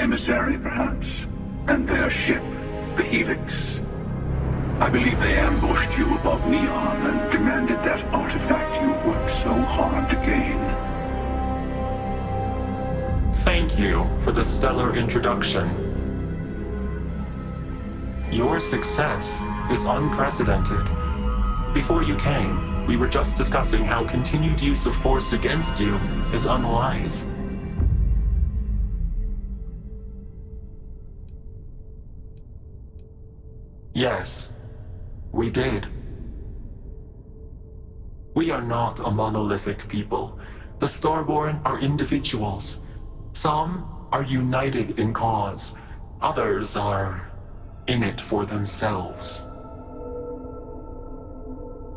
emissary, perhaps? And their ship, the Helix? I believe they ambushed you above Neon and demanded that artifact you worked so hard to gain. Thank you for the stellar introduction. Your success is unprecedented. Before you came, we were just discussing how continued use of force against you is unwise. Yes, we did. We are not a monolithic people. The Starborn are individuals. Some are united in cause. Others are in it for themselves.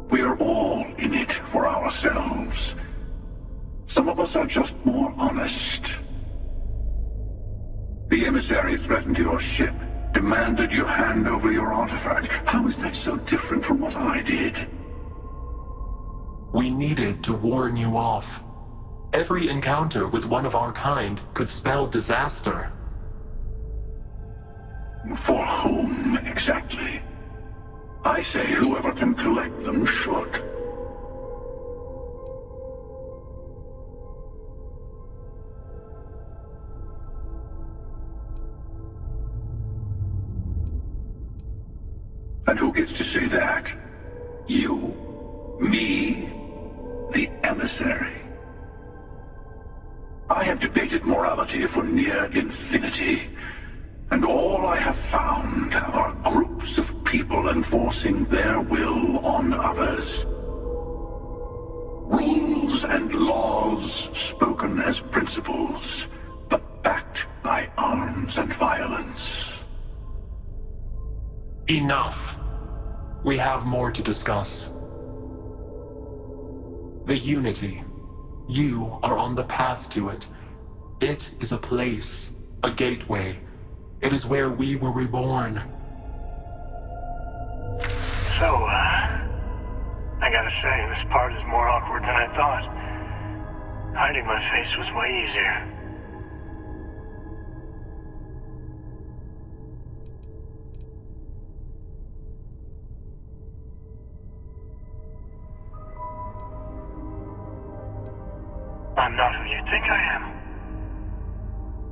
We are all in it for ourselves. Some of us are just more honest. The emissary threatened your ship, demanded you hand over your artifact. How is that so different from what I did? We needed to warn you off. Every encounter with one of our kind could spell disaster. For whom, exactly? I say whoever can collect them should. And who gets to say that? You? Me? The emissary? I have debated morality for near infinity, and all I have found are groups of people enforcing their will on others. Rules and laws spoken as principles, but backed by arms and violence. Enough. We have more to discuss. The Unity. You are on the path to it. It is a place, a gateway. It is where we were reborn. So, I gotta say, this part is more awkward than I thought. Hiding my face was way easier. I'm not who you think I am.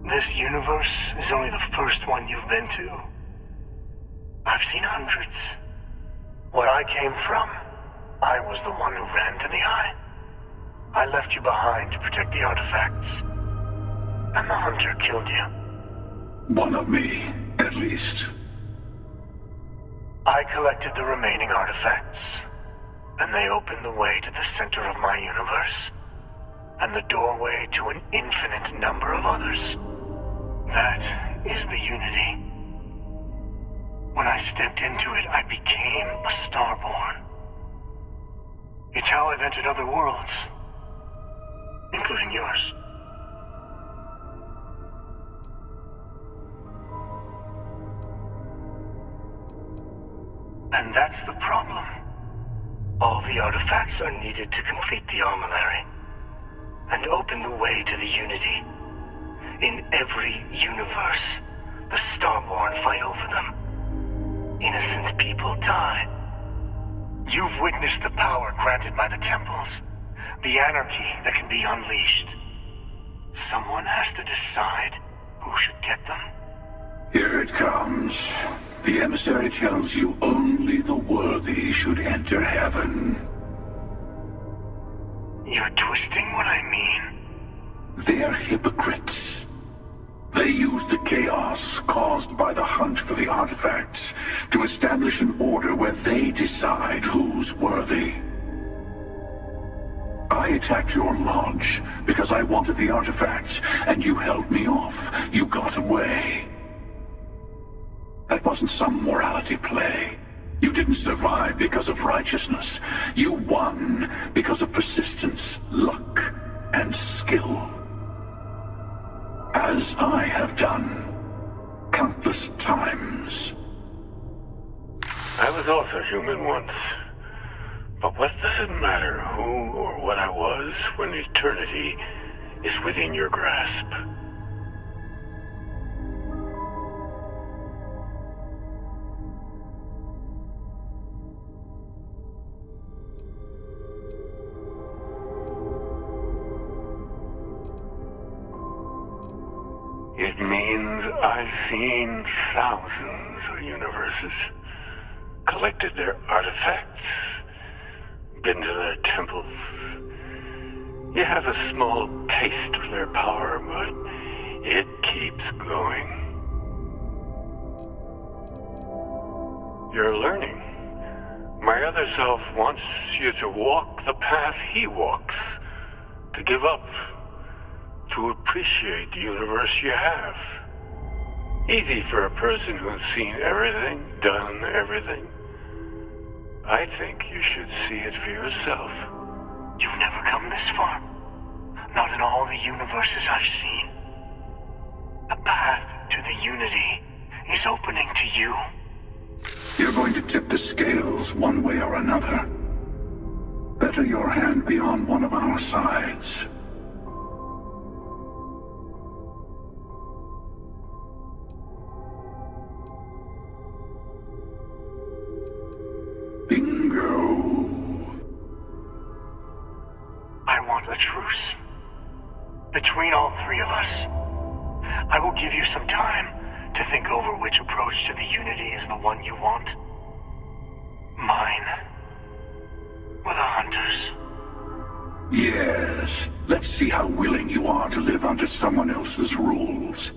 This universe is only the first one you've been to. I've seen hundreds. Where I came from, I was the one who ran to the Eye. I left you behind to protect the artifacts. And the Hunter killed you. One of me, at least. I collected the remaining artifacts, and they opened the way to the center of my universe, and the doorway to an infinite number of others. That is the Unity. When I stepped into it, I became a Starborn. It's how I've entered other worlds, including yours. And that's the problem. All the artifacts are needed to complete the Armillary and open the way to the Unity. In every universe, the Starborn fight over them. Innocent people die. You've witnessed the power granted by the temples, the anarchy that can be unleashed. Someone has to decide who should get them. Here it comes. The emissary tells you only the worthy should enter heaven. You're twisting what I mean. They're hypocrites. They use the chaos caused by the hunt for the artifacts to establish an order where they decide who's worthy. I attacked your lodge because I wanted the artifacts, and you held me off. You got away. That wasn't some morality play. You didn't survive because of righteousness. You won because of persistence, luck, and skill. As I have done countless times. I was also human once. But what does it matter who or what I was when eternity is within your grasp? It means I've seen thousands of universes, collected their artifacts, been to their temples. You have a small taste of their power, but it keeps going. You're learning. My other self wants you to walk the path he walks, to give up, to appreciate the universe you have. Easy for a person who's seen everything, done everything. I think you should see it for yourself. You've never come this far. Not in all the universes I've seen. The path to the Unity is opening to you. You're going to tip the scales one way or another. Better your hand be on one of our sides. Bingo. I want a truce. Between all three of us. I will give you some time to think over which approach to the Unity is the one you want. Mine. Or the Hunters. Yes. Let's see how willing you are to live under someone else's rules.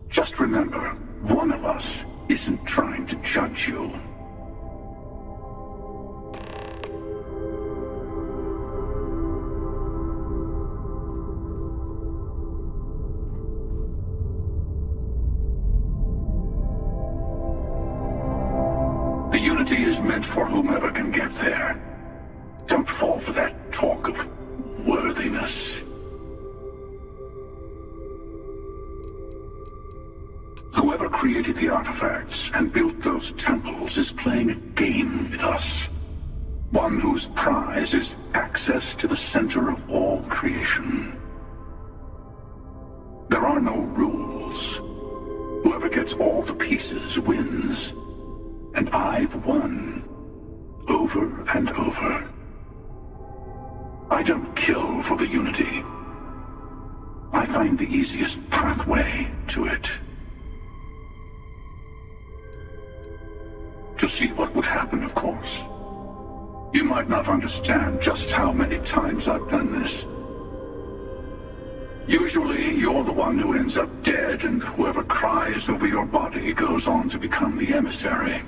Just remember, one of us isn't trying to judge you. The Unity is meant for whomever can get there. Don't fall for that talk of worthiness. Whoever created the artifacts and built those temples is playing a game with us. One whose prize is access to the center of all creation. There are no rules. Whoever gets all the pieces wins. And I've won. Over and over. I don't kill for the Unity. I find the easiest pathway to it. To see what would happen, of course. You might not understand just how many times I've done this. Usually, you're the one who ends up dead, and whoever cries over your body goes on to become the emissary.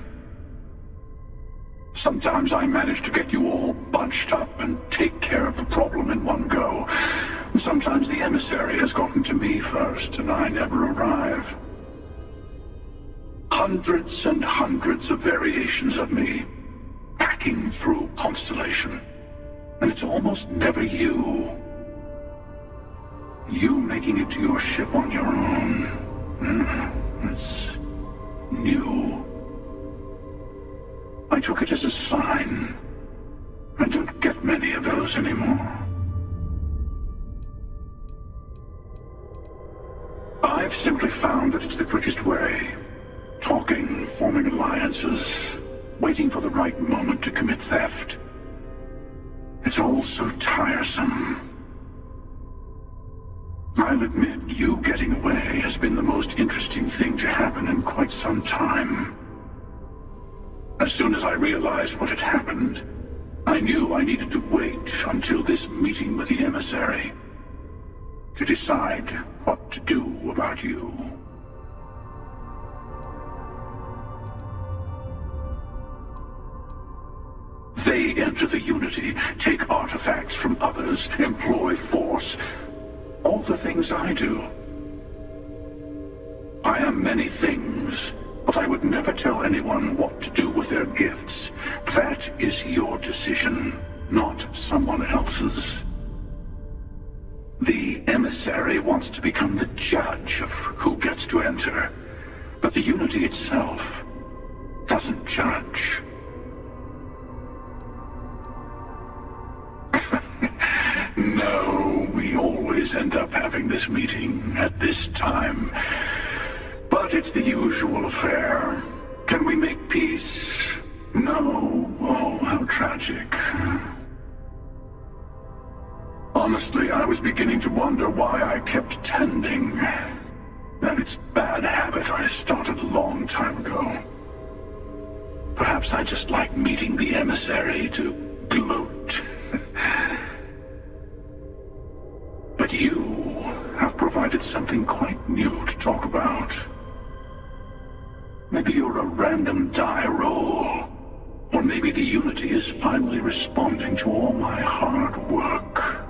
Sometimes I manage to get you all bunched up and take care of the problem in one go. Sometimes the emissary has gotten to me first, and I never arrive. Hundreds and hundreds of variations of me, hacking through Constellation. And it's almost never you. You making it to your ship on your own. That's new. I took it as a sign. I don't get many of those anymore. I've simply found that it's the quickest way. Talking, forming alliances, waiting for the right moment to commit theft. It's all so tiresome. I'll admit, you getting away has been the most interesting thing to happen in quite some time. As soon as I realized what had happened, I knew I needed to wait until this meeting with the emissary to decide what to do about you. They enter the Unity, take artifacts from others, employ force. All the things I do. I am many things, but I would never tell anyone what to do with their gifts. That is your decision, not someone else's. The emissary wants to become the judge of who gets to enter, but the Unity itself doesn't judge. No, we always end up having this meeting at this time. But it's the usual affair. Can we make peace? No. Oh, how tragic. Honestly, I was beginning to wonder why I kept attending. And it's a bad habit I started a long time ago. Perhaps I just like meeting the emissary to gloat. But you have provided something quite new to talk about. Maybe you're a random die roll. Or maybe the Unity is finally responding to all my hard work.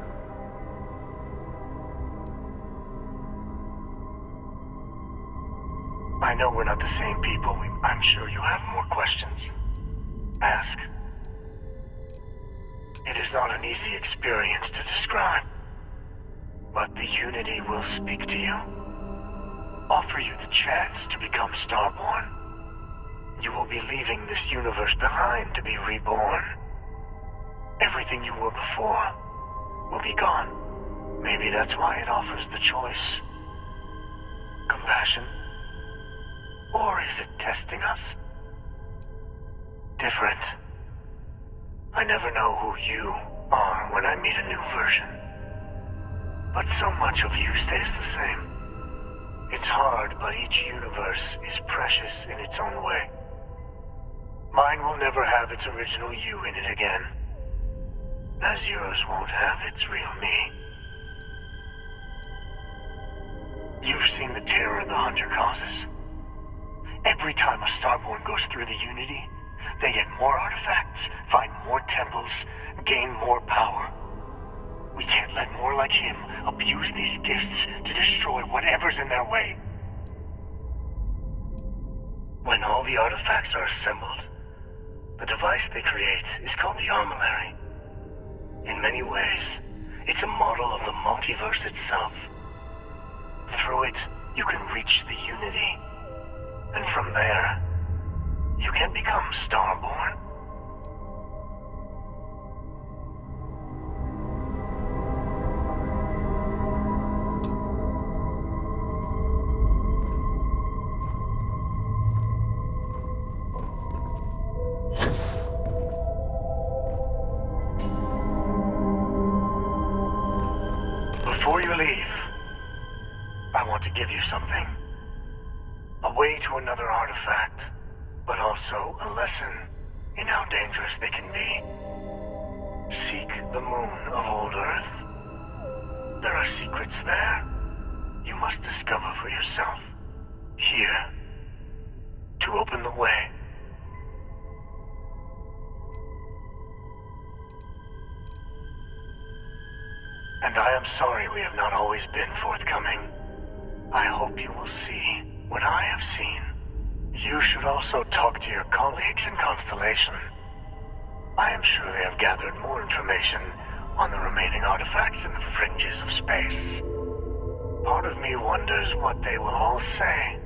I know we're not the same people. I'm sure you have more questions. Ask. It is not an easy experience to describe. But the Unity will speak to you. Offer you the chance to become Starborn. You will be leaving this universe behind to be reborn. Everything you were before will be gone. Maybe that's why it offers the choice. Compassion? Or is it testing us? Different. I never know who you are when I meet a new version. But so much of you stays the same. It's hard, but each universe is precious in its own way. Mine will never have its original you in it again. As yours won't have its real me. You've seen the terror the Hunter causes. Every time a Starborn goes through the Unity, they get more artifacts, find more temples, gain more power. We can't let more like him abuse these gifts to destroy whatever's in their way. When all the artifacts are assembled, the device they create is called the Armillary. In many ways, it's a model of the multiverse itself. Through it, you can reach the Unity. And from there, you can become Starborn. Before you leave, I want to give you something. A way to another artifact, but also a lesson in how dangerous they can be. Seek the moon of old Earth. There are secrets there you must discover for yourself. Here, to open the way. And I am sorry we have not always been forthcoming. I hope you will see what I have seen. You should also talk to your colleagues in Constellation. I am sure they have gathered more information on the remaining artifacts in the fringes of space. Part of me wonders what they will all say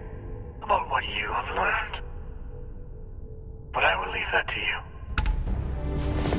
about what you have learned. But I will leave that to you.